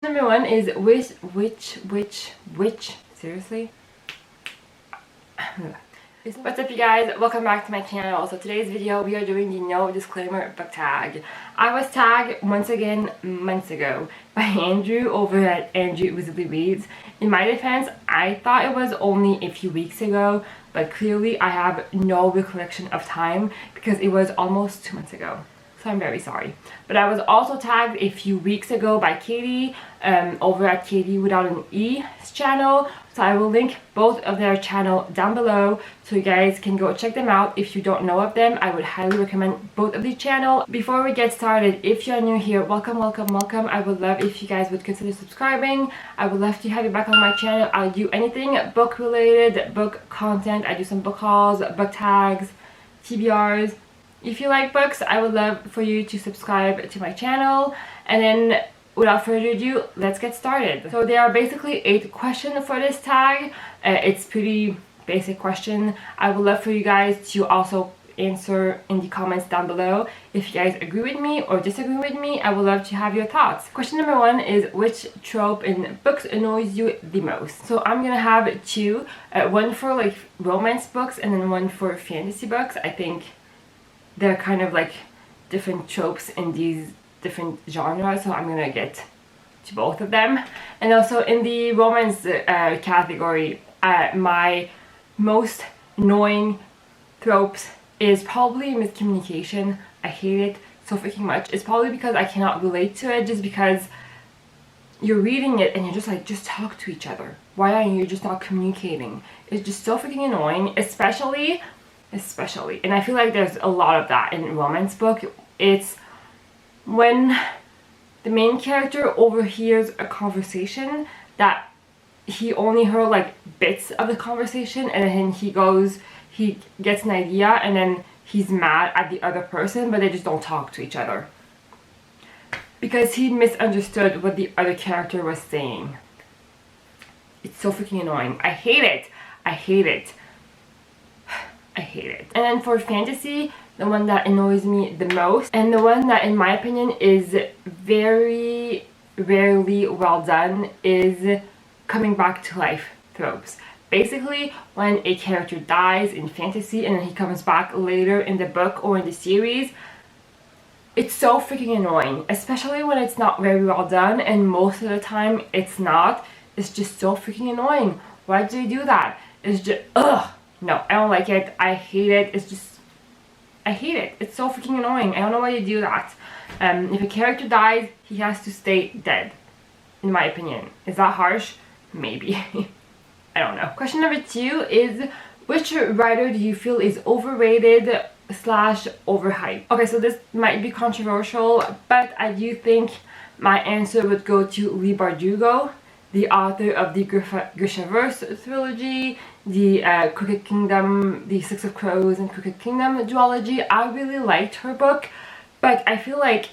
Number one is which, seriously? What's up you guys, welcome back to my channel. So today's video we are doing the no disclaimer book tag. I was tagged once again months ago by Andrew over at Andrew Wizardly Reads. In my defense, I thought it was only a few weeks ago, but clearly I have no recollection of time because it was almost 2 months ago. So I'm very sorry. But I was also tagged a few weeks ago by Katie over at Katie without an E's channel. So I will link both of their channel down below so you guys can go check them out. If you don't know of them, I would highly recommend both of the channel. Before we get started, if you're new here, welcome. I would love if you guys would consider subscribing. I would love to have you back on my channel. I'll do anything book related, book content. I do some book hauls, book tags, TBRs. If you like books, I would love for you to subscribe to my channel. And then without further ado, let's get started. So there are basically 8 questions for this tag. It's pretty basic question. I would love for you guys to also answer in the comments down below. If you guys agree with me or disagree with me, I would love to have your thoughts. Question number 1 is which trope in books annoys you the most? So I'm gonna have 2, one for like romance books and then one for fantasy books. I think they're kind of like different tropes in these different genres, so I'm gonna get to both of them. And also in the romance category, my most annoying tropes is probably miscommunication. I hate it so freaking much. It's probably because I cannot relate to it, just because you're reading it and you're just like, just talk to each other. Why are you just not communicating? It's just so freaking annoying, especially, and I feel like there's a lot of that in romance book. It's when the main character overhears a conversation that he only heard like bits of the conversation, and then he gets an idea and then he's mad at the other person, but they just don't talk to each other because he misunderstood what the other character was saying. It's so freaking annoying. I hate it. And then for fantasy, the one that annoys me the most, and the one that in my opinion is very rarely well done, is coming back to life tropes. Basically, when a character dies in fantasy and then he comes back later in the book or in the series, it's so freaking annoying, especially when it's not very well done, and most of the time it's not. It's just so freaking annoying. Why do they do that? It's just, ugh. No, I don't like it. I hate it. I hate it. It's so freaking annoying. I don't know why you do that. If a character dies, he has to stay dead, in my opinion. Is that harsh? Maybe. I don't know. Question number 2 is which writer do you feel is overrated / overhyped? Okay, so this might be controversial, but I do think my answer would go to Leigh Bardugo, the author of the Grishaverse trilogy, the Crooked Kingdom, the Six of Crows and Crooked Kingdom duology. I really liked her book, but I feel like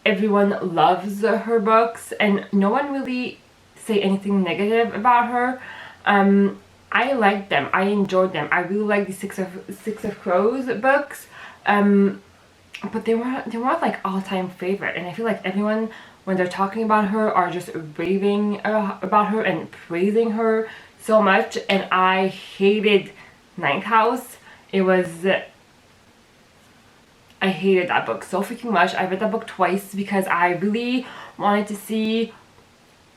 everyone loves her books and no one really say anything negative about her. I liked them. I enjoyed them. I really like the Six of Crows books, but they weren't like all-time favorite. And I feel like everyone, when they're talking about her, are just raving about her and praising her so much. And I hated Ninth House. I hated that book so freaking much. I read that book twice because I really wanted to see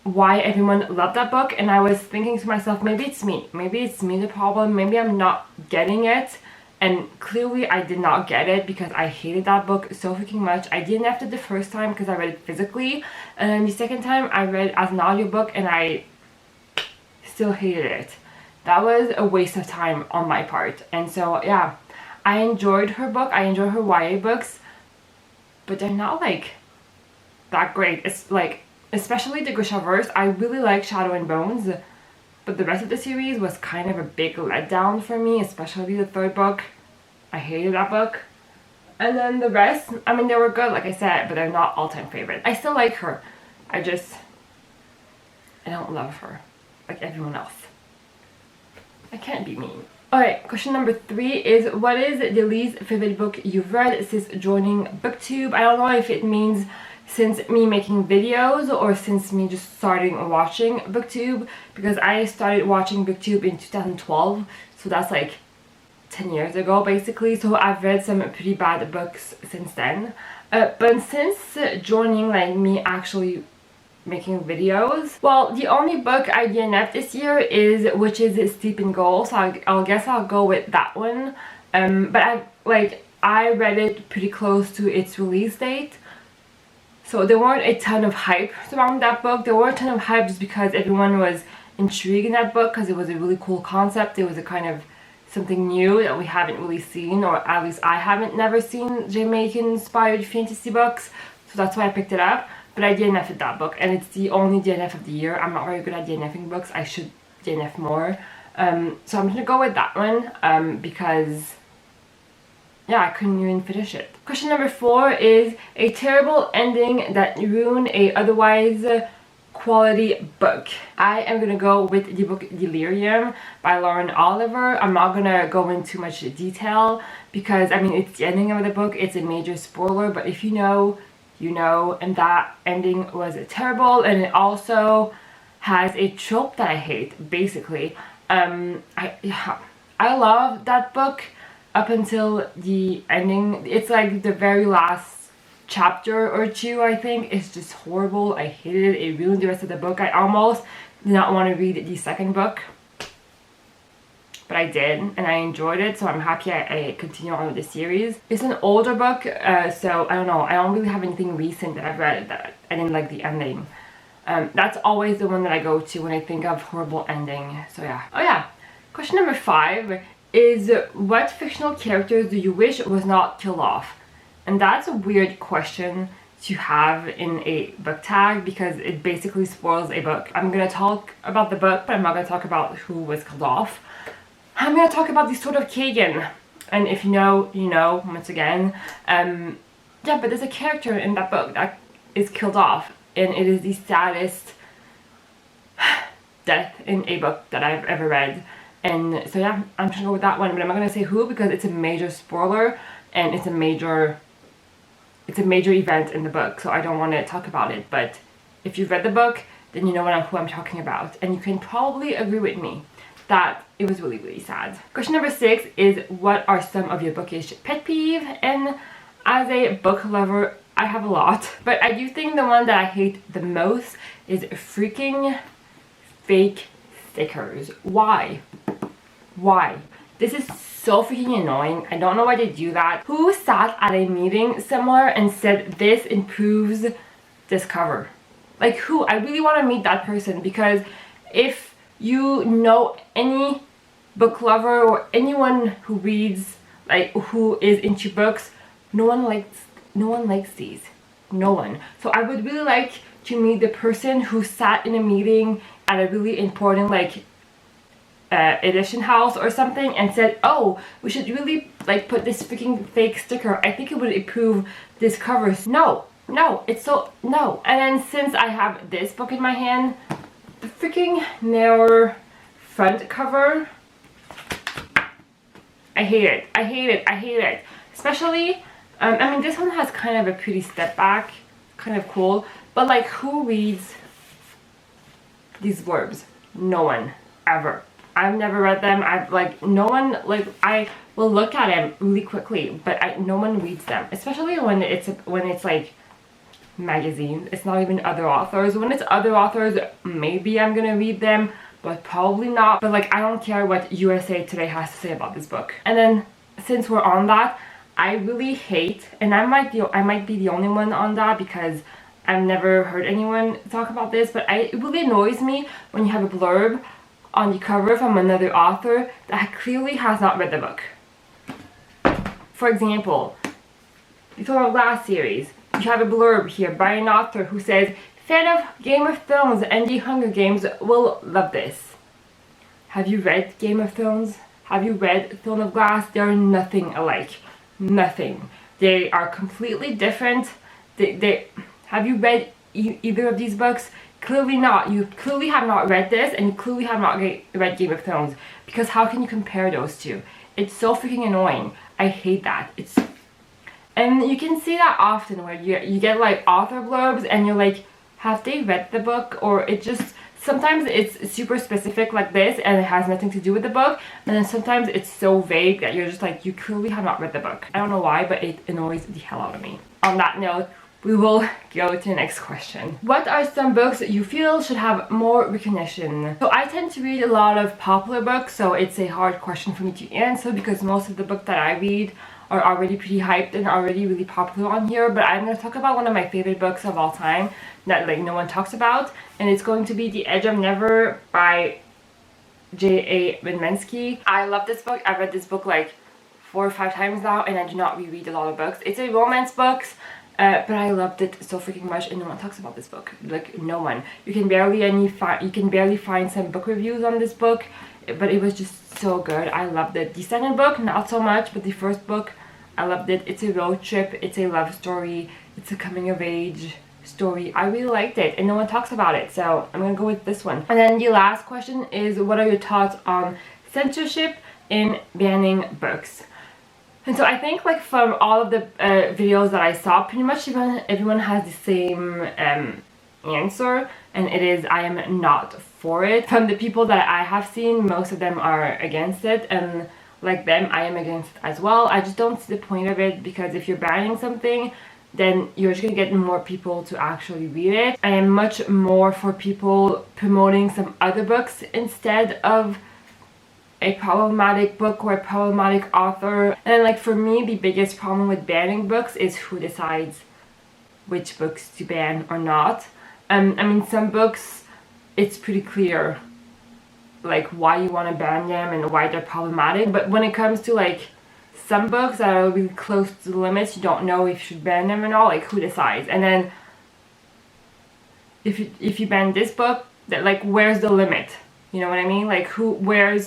why everyone loved that book, and I was thinking to myself, maybe it's me the problem, maybe I'm not getting it. And clearly I did not get it because I hated that book so freaking much. I didn't after the first time because I read it physically, and then the second time I read it as an audiobook and I still hated it. That was a waste of time on my part. And so yeah, I enjoyed her book. I enjoy her YA books, but they're not like that great. It's like, especially the Grishaverse, I really like Shadow and Bones, but the rest of the series was kind of a big letdown for me, especially the 3rd book. I hated that book. And then the rest, I mean, they were good, like I said, but they're not all-time favorite. I still like her. I don't love her like everyone else. I can't be mean. Alright, question number 3 is what is the least favorite book you've read since joining BookTube? I don't know if it means since me making videos or since me just starting watching BookTube, because I started watching BookTube in 2012, so that's like 10 years ago basically. So I've read some pretty bad books since then. But since joining, like me actually making videos, well, the only book I DNF'd this year which is Steep in Gold, so I'll guess I'll go with that one. But I read it pretty close to its release date, so there weren't a ton of hype around that book. There weren't a ton of hype just because everyone was intrigued in that book because it was a really cool concept. It was a kind of something new that we haven't really seen, or at least I haven't never seen Jamaican inspired fantasy books, so that's why I picked it up. But I DNF'd that book, and it's the only DNF of the year. I'm not very good at DNFing books. I should DNF more. So I'm gonna go with that one because yeah, I couldn't even finish it. Question number 4 is a terrible ending that ruined a otherwise quality book. I am gonna go with the book Delirium by Lauren Oliver. I'm not gonna go into much detail because I mean it's the ending of the book. It's a major spoiler, but if you know, you know, and that ending was terrible, and it also has a trope that I hate basically. I love that book up until the ending. It's like the very last chapter or two, I think, is just horrible. I hated it. It ruined the rest of the book. I almost did not want to read the second book, but I did, and I enjoyed it, so I'm happy I continue on with the series. It's an older book, so I don't know. I don't really have anything recent that I've read that I didn't like the ending. That's always the one that I go to when I think of horrible ending, so yeah. Oh yeah, question number 5 is what fictional characters do you wish was not killed off? And that's a weird question to have in a book tag because it basically spoils a book. I'm gonna talk about the book, but I'm not gonna talk about who was killed off. I'm gonna talk about the Sword of Kagan, and if you know, you know, once again. Yeah, but there's a character in that book that is killed off, and it is the saddest death in a book that I've ever read. And so yeah, I'm just gonna go with that one, but I'm not gonna say who because it's a major spoiler and it's a major event in the book, so I don't want to talk about it. But if you've read the book, then you know who I'm talking about, and you can probably agree with me that it was really, really sad. Question number 6 is what are some of your bookish pet peeves? And as a book lover, I have a lot, but I do think the one that I hate the most is freaking fake stickers. Why? This is so freaking annoying. I don't know why they do that. Who sat at a meeting somewhere and said this improves this cover? Like who? I really want to meet that person, because if you know any book lover or anyone who reads, like who is into books, no one likes these. No one. So I would really like to meet the person who sat in a meeting at a really important edition house or something and said, oh, we should really like put this freaking fake sticker. I think it would improve this cover. No, it's so no. And then since I have this book in my hand, the freaking narrower front cover, I hate it. Especially, I mean, this one has kind of a pretty step back, kind of cool, but like who reads these blurbs? No one, ever. I've never read them. No one, like, I will look at them really quickly, but no one reads them, especially when it's like magazines. It's not even other authors. When it's other authors, maybe I'm gonna read them, but probably not. But like, I don't care what USA Today has to say about this book. And then since we're on that, I really hate, and I might be the only one on that because I've never heard anyone talk about this, but it really annoys me when you have a blurb on the cover from another author that clearly has not read the book. For example, the Throne of Glass series, you have a blurb here by an author who says, fan of Game of Thrones and the Hunger Games will love this. Have you read Game of Thrones? Have you read Throne of Glass? They are nothing alike. Nothing. They are completely different. Have you read either of these books? Clearly not. You clearly have not read this, and you clearly have not read Game of Thrones, because how can you compare those two? It's so freaking annoying. I hate that. And you can see that often where you get like author blurbs and you're like, have they read the book? Or it just, sometimes it's super specific like this and it has nothing to do with the book, and then sometimes it's so vague that you're just like, you clearly have not read the book. I don't know why, but it annoys the hell out of me. On that note, we will go to the next question. What are some books that you feel should have more recognition? So I tend to read a lot of popular books, so it's a hard question for me to answer because most of the books that I read are already pretty hyped and already really popular on here. But I'm going to talk about one of my favorite books of all time that like no one talks about, and it's going to be The Edge of Never by J.A. Wedmensky. I love this book. I've read this book like 4 or 5 times now, and I do not reread a lot of books. It's a romance book. But I loved it so freaking much, and no one talks about this book. Like, no one. You can barely find some book reviews on this book, but it was just so good. I loved it. The second book, not so much, but the first book, I loved it. It's a road trip. It's a love story. It's a coming of age story. I really liked it, and no one talks about it, so I'm gonna go with this one. And then the last question is, what are your thoughts on censorship in banning books? And so I think like from all of the videos that I saw, pretty much everyone has the same answer, and it is, I am not for it. From the people that I have seen, most of them are against it, and like them, I am against it as well. I just don't see the point of it, because if you're banning something, then you're just gonna get more people to actually read it. I am much more for people promoting some other books instead of a problematic book or a problematic author. And then like for me, the biggest problem with banning books is who decides which books to ban or not. I mean, some books, it's pretty clear like why you want to ban them and why they're problematic, but when it comes to like some books that are really close to the limits, you don't know if you should ban them or not. Like, who decides? And then if you ban this book, that like, where's the limit? You know what I mean? Like, where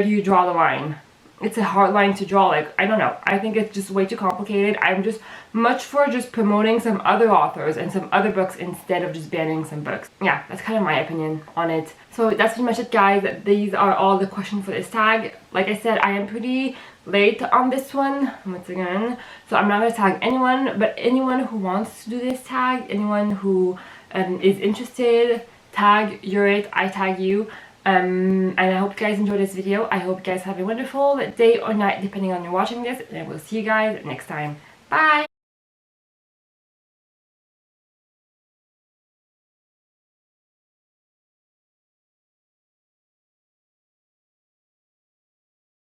do you draw the line? It's a hard line to draw. Like, I don't know. I think it's just way too complicated. I'm just much for just promoting some other authors and some other books instead of just banning some books. Yeah, that's kind of my opinion on it. So that's pretty much it, guys. These are all the questions for this tag. Like I said, I am pretty late on this one once again, so I'm not going to tag anyone, but anyone who wants to do this tag, anyone who is interested, tag, you're it, I tag you. And I hope you guys enjoyed this video. I hope you guys have a wonderful day or night depending on you're watching this, and I will see you guys next time. Bye!